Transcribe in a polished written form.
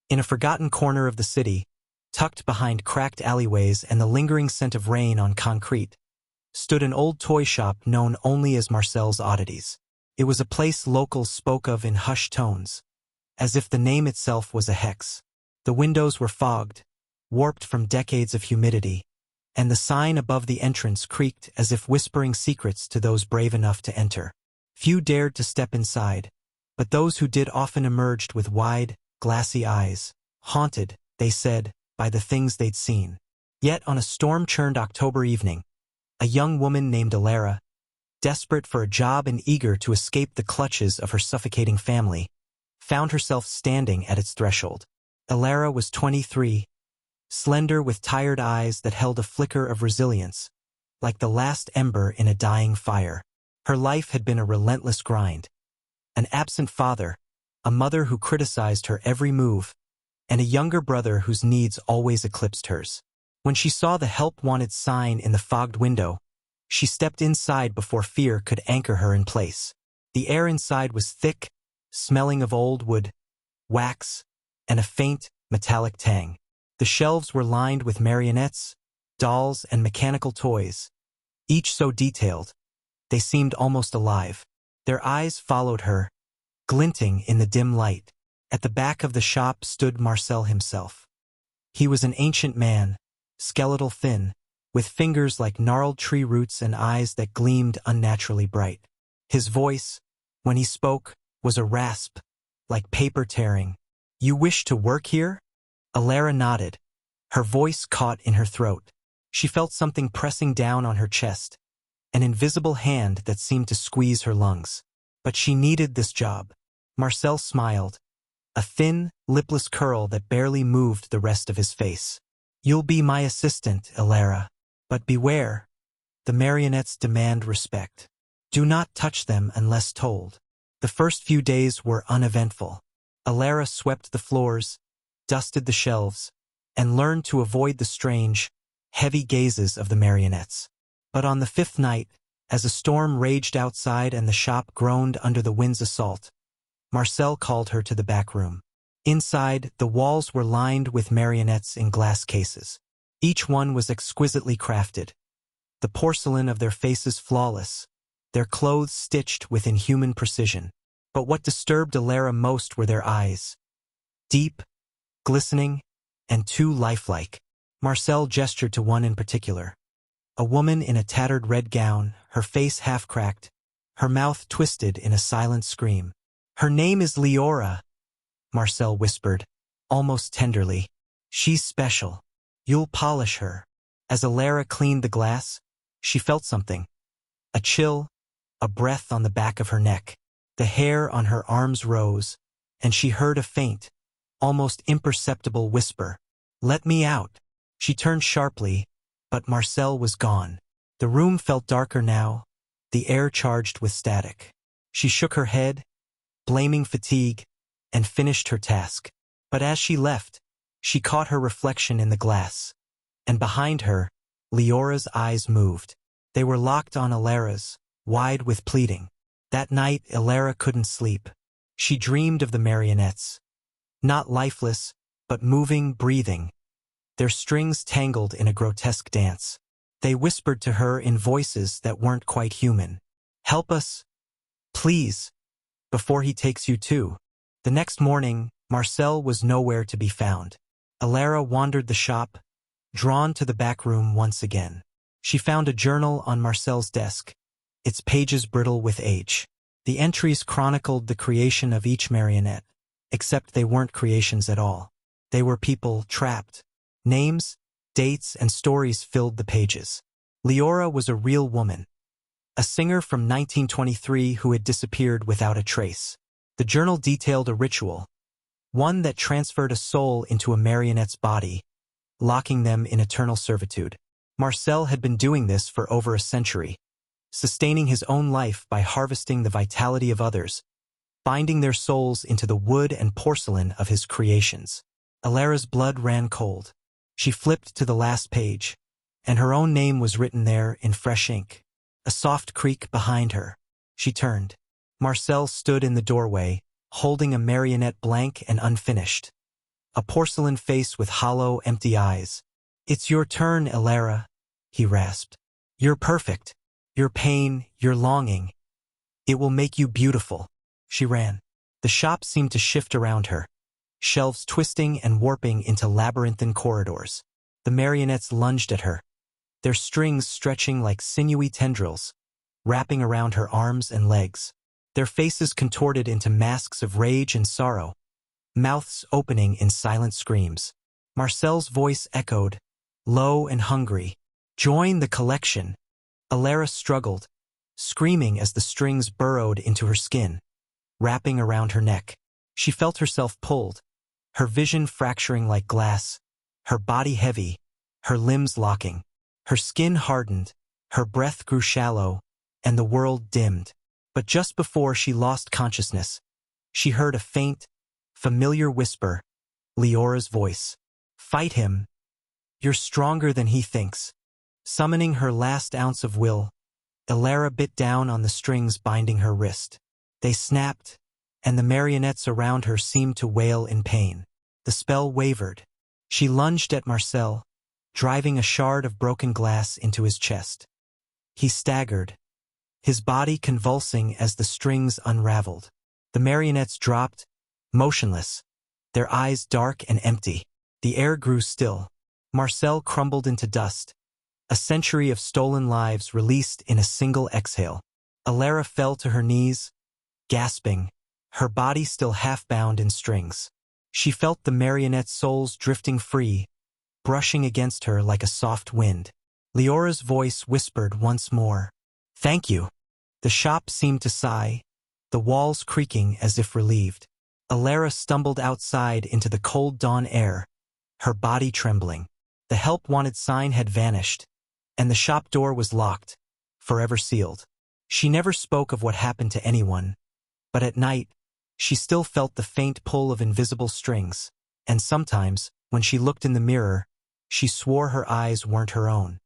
In a forgotten corner of the city, tucked behind cracked alleyways and the lingering scent of rain on concrete, stood an old toy shop known only as Marcel's Oddities. It was a place locals spoke of in hushed tones, as if the name itself was a hex. The windows were fogged, warped from decades of humidity, and the sign above the entrance creaked as if whispering secrets to those brave enough to enter. Few dared to step inside, but those who did often emerged with wide, glassy eyes, haunted, they said, by the things they'd seen. Yet on a storm-churned October evening, a young woman named Elara, desperate for a job and eager to escape the clutches of her suffocating family, found herself standing at its threshold. Elara was 23, slender with tired eyes that held a flicker of resilience, like the last ember in a dying fire. Her life had been a relentless grind. An absent father, a mother who criticized her every move, and a younger brother whose needs always eclipsed hers. When she saw the help wanted sign in the fogged window, she stepped inside before fear could anchor her in place. The air inside was thick, smelling of old wood, wax, and a faint, metallic tang. The shelves were lined with marionettes, dolls, and mechanical toys, each so detailed, they seemed almost alive. Their eyes followed her, glinting in the dim light. At the back of the shop stood Marcel himself. He was an ancient man, skeletal thin, with fingers like gnarled tree roots and eyes that gleamed unnaturally bright. His voice, when he spoke, was a rasp, like paper tearing. "You wish to work here?" Elara nodded, her voice caught in her throat. She felt something pressing down on her chest, an invisible hand that seemed to squeeze her lungs. But she needed this job. Marcel smiled, a thin, lipless curl that barely moved the rest of his face. "You'll be my assistant, Elara. But beware, the marionettes demand respect. Do not touch them unless told." The first few days were uneventful. Elara swept the floors, dusted the shelves, and learned to avoid the strange, heavy gazes of the marionettes. But on the fifth night, as a storm raged outside and the shop groaned under the wind's assault, Marcel called her to the back room. Inside, the walls were lined with marionettes in glass cases. Each one was exquisitely crafted, the porcelain of their faces flawless, their clothes stitched with inhuman precision. But what disturbed Elara most were their eyes. Deep, glistening, and too lifelike. Marcel gestured to one in particular. A woman in a tattered red gown, her face half-cracked, her mouth twisted in a silent scream. "Her name is Elara," Marcel whispered, almost tenderly. "She's special. You'll polish her." As Elara cleaned the glass, she felt something. A chill, a breath on the back of her neck. The hair on her arms rose, and she heard a faint, almost imperceptible whisper. "Let me out." She turned sharply, but Marcel was gone. The room felt darker now, the air charged with static. She shook her head, blaming fatigue, and finished her task. But as she left, she caught her reflection in the glass, and behind her, Leora's eyes moved. They were locked on Elara's, wide with pleading. That night, Elara couldn't sleep. She dreamed of the marionettes. Not lifeless, but moving, breathing. Their strings tangled in a grotesque dance. They whispered to her in voices that weren't quite human. "Help us, please, before he takes you too." The next morning, Marcel was nowhere to be found. Elara wandered the shop, drawn to the back room once again. She found a journal on Marcel's desk, its pages brittle with age. The entries chronicled the creation of each marionette, except they weren't creations at all. They were people trapped. Names, dates, and stories filled the pages. Elara was a real woman, a singer from 1923 who had disappeared without a trace. The journal detailed a ritual, one that transferred a soul into a marionette's body, locking them in eternal servitude. Marcel had been doing this for over a century, sustaining his own life by harvesting the vitality of others, binding their souls into the wood and porcelain of his creations. Elara's blood ran cold. She flipped to the last page, and her own name was written there in fresh ink. A soft creak behind her. She turned. Marcel stood in the doorway, holding a marionette blank and unfinished. a porcelain face with hollow, empty eyes. "It's your turn, Elara," he rasped. "You're perfect. Your pain, your longing. It will make you beautiful." She ran. The shop seemed to shift around her, shelves twisting and warping into labyrinthine corridors. The marionettes lunged at her, their strings stretching like sinewy tendrils, wrapping around her arms and legs. Their faces contorted into masks of rage and sorrow, mouths opening in silent screams. Marcel's voice echoed, low and hungry. "Join the collection." Elara struggled, screaming as the strings burrowed into her skin, wrapping around her neck. She felt herself pulled, her vision fracturing like glass, her body heavy, her limbs locking. Her skin hardened, her breath grew shallow, and the world dimmed. But just before she lost consciousness, she heard a faint, familiar whisper, Leora's voice. "Fight him. You're stronger than he thinks." Summoning her last ounce of will, Elara bit down on the strings binding her wrist. They snapped, and the marionettes around her seemed to wail in pain. The spell wavered. She lunged at Marcel, driving a shard of broken glass into his chest. He staggered, his body convulsing as the strings unraveled. The marionettes dropped, motionless, their eyes dark and empty. The air grew still. Marcel crumbled into dust, a century of stolen lives released in a single exhale. Elara fell to her knees, gasping, her body still half-bound in strings. She felt the marionette souls drifting free, brushing against her like a soft wind. Leora's voice whispered once more, "Thank you." The shop seemed to sigh, the walls creaking as if relieved. Elara stumbled outside into the cold dawn air, her body trembling. The help-wanted sign had vanished, and the shop door was locked, forever sealed. She never spoke of what happened to anyone, but at night, she still felt the faint pull of invisible strings, and sometimes, when she looked in the mirror, she swore her eyes weren't her own.